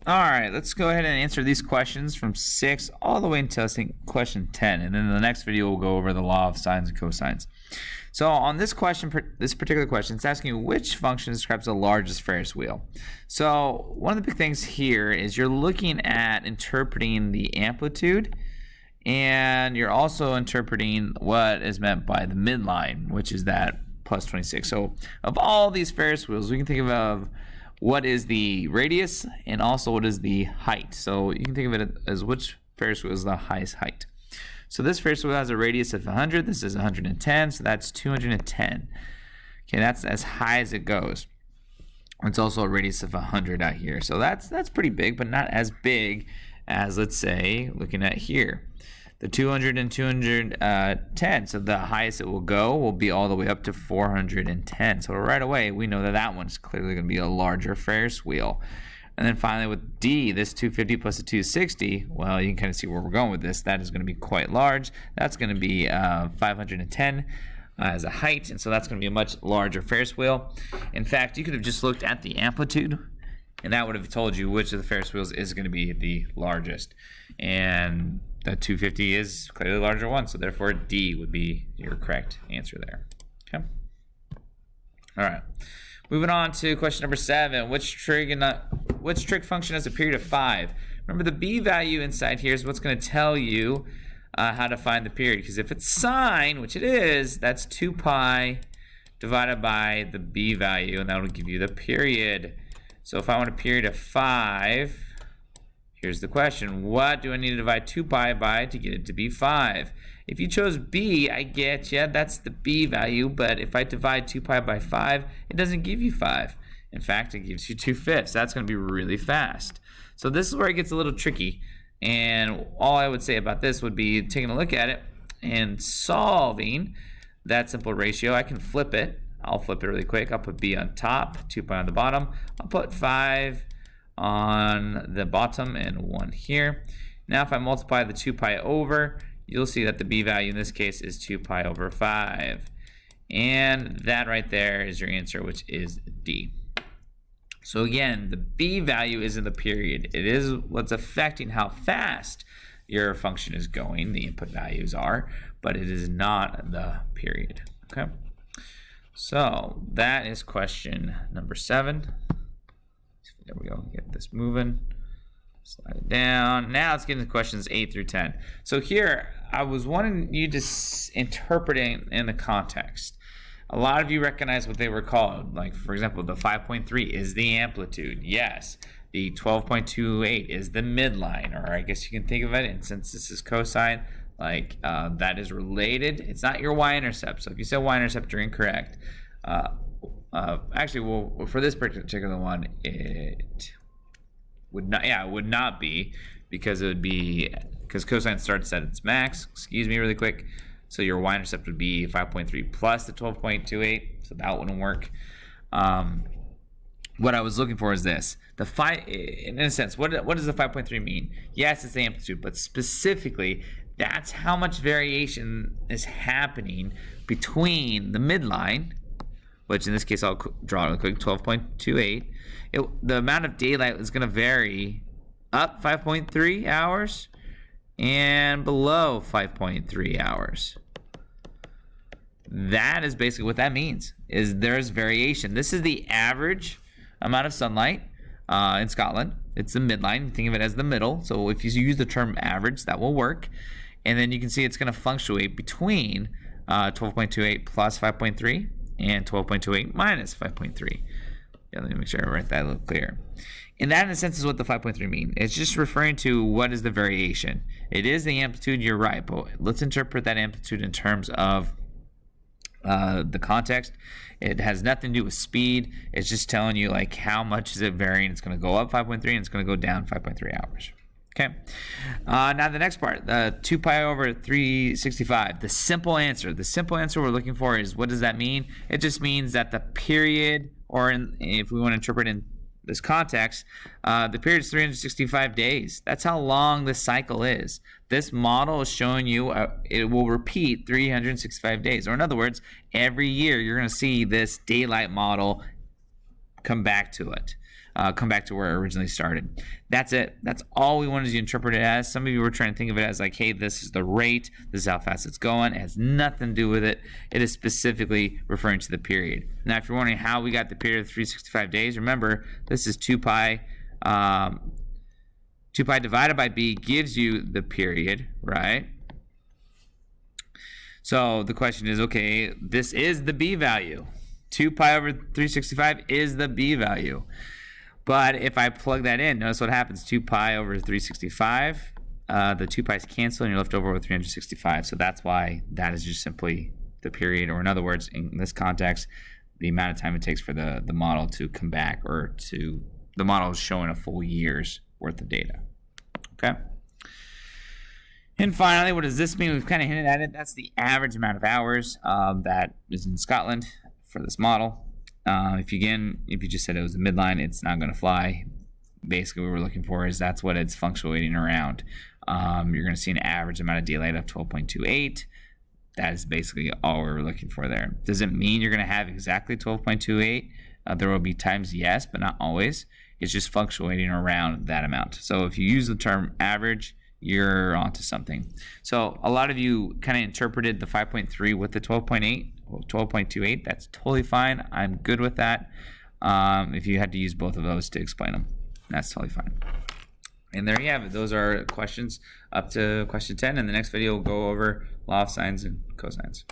All right, let's go ahead and answer these questions from 6 all the way until I think question 10. And then in the next video, we'll go over the law of sines and cosines. So on this question, this particular question, it's asking you which function describes the largest Ferris wheel. So one of the big things here is you're looking at interpreting the amplitude, and you're also interpreting what is meant by the midline, which is that plus 26. So of all these Ferris wheels, we can think of what is the radius and also what is the height. So you can think of it as which Ferris wheel is the highest height. So this Ferris wheel has a radius of 100. This is 110, so that's 210. Okay, that's as high as it goes. It's also a radius of 100 out here. So that's pretty big, but not as big as, let's say, looking at here. The 200 and 210, so the highest it will go will be all the way up to 410. So right away, we know that that one's clearly going to be a larger Ferris wheel. And then finally with D, this 250 plus the 260, well, you can kind of see where we're going with this. That is going to be quite large. That's going to be 510 as a height, and so that's going to be a much larger Ferris wheel. In fact, you could have just looked at the amplitude, and that would have told you which of the Ferris wheels is going to be the largest. And the 250 is clearly the larger one, so therefore D would be your correct answer there. Okay. All right. Moving on to question number 7. Which trig function has a period of 5? Remember, the b value inside here is what's going to tell you how to find the period. Because if it's sine, which it is, that's 2 pi divided by the b value, and that will give you the period. So if I want a period of 5, here's the question. What do I need to divide 2 pi by to get it to be 5? If you chose b, I get you, that's the b value, but if I divide 2 pi by 5, it doesn't give you 5. In fact, it gives you 2/5. That's going to be really fast. So this is where it gets a little tricky, and all I would say about this would be taking a look at it and solving that simple ratio. I can flip it. I'll flip it really quick. I'll put b on top, 2 pi on the bottom. I'll put 5 on the bottom and 1 here. Now if I multiply the 2 pi over, you'll see that the b value in this case is 2 pi over 5. And that right there is your answer, which is D. So again, the b value isn't the period. It is what's affecting how fast your function is going, the input values are, but it is not the period. Okay? So that is question number 7. There we go. Get this moving. Slide it down. Now let's get into questions 8 through 10. So here, I was wanting you to interpret it in the context. A lot of you recognize what they were called. Like, for example, the 5.3 is the amplitude. Yes. The 12.28 is the midline, or I guess you can think of it, and since this is cosine, like that is related. It's not your y-intercept. So if you said y-intercept, you're incorrect. Actually, well, for this particular one, it would not. Yeah, it would not be, because it would be because cosine starts at its max. Excuse me, really quick. So your y-intercept would be 5.3 plus the 12.28. So that wouldn't work. What I was looking for is this: the 5. In a sense, what does the 5.3 mean? Yes, it's the amplitude, but specifically, that's how much variation is happening between the midline, which in this case I'll draw it real quick, 12.28. The amount of daylight is going to vary up 5.3 hours and below 5.3 hours. That is basically what that means, is there's variation. This is the average amount of sunlight in Scotland. It's the midline. Think of it as the middle. So if you use the term average, that will work. And then you can see it's going to fluctuate between 12.28 plus 5.3 and 12.28 minus 5.3. Yeah, let me make sure I write that a little clear. And that, in a sense, is what the 5.3 mean. It's just referring to what is the variation. It is the amplitude, you're right, but let's interpret that amplitude in terms of the context. It has nothing to do with speed. It's just telling you like how much is it varying. It's going to go up 5.3 and it's going to go down 5.3 hours. Okay. Now the next part, 2 pi over 365. The simple answer we're looking for is, what does that mean? It just means that the period, or if we want to interpret in this context, the period is 365 days. That's how long this cycle is. This model is showing you it will repeat 365 days. Or in other words, every year you're going to see this daylight model come back to it. come back to where it originally started. That's it. That's all we wanted to interpret it as. Some of you were trying to think of it as like, hey, this is the rate. This is how fast it's going. It has nothing to do with it. It is specifically referring to the period. Now, if you're wondering how we got the period of 365 days, remember, this is 2 pi. 2 pi divided by b gives you the period, right? So the question is, okay, this is the b value. 2 pi over 365 is the b value. But if I plug that in, notice what happens. 2 pi over 365, the 2 pi's cancel and you're left over with 365. So that's why that is just simply the period, or in other words, in this context, the amount of time it takes for the model to come back, or to the model is showing a full year's worth of data. Okay. And finally, what does this mean? We've kind of hinted at it. That's the average amount of hours that is in Scotland for this model. If you just said it was a midline, it's not going to fly. Basically, what we're looking for is that's what it's fluctuating around. You're going to see an average amount of daylight of 12.28. That is basically all we're looking for there. Does it mean you're going to have exactly 12.28? There will be times, yes, but not always. It's just fluctuating around that amount. So if you use the term average, you're onto something. So a lot of you kind of interpreted the 5.3 with the 12.8, 12.28. That's totally fine. I'm good with that. If you had to use both of those to explain them, that's totally fine. And there you have it. Those are questions up to question 10. In the next video, we'll go over law of sines and cosines.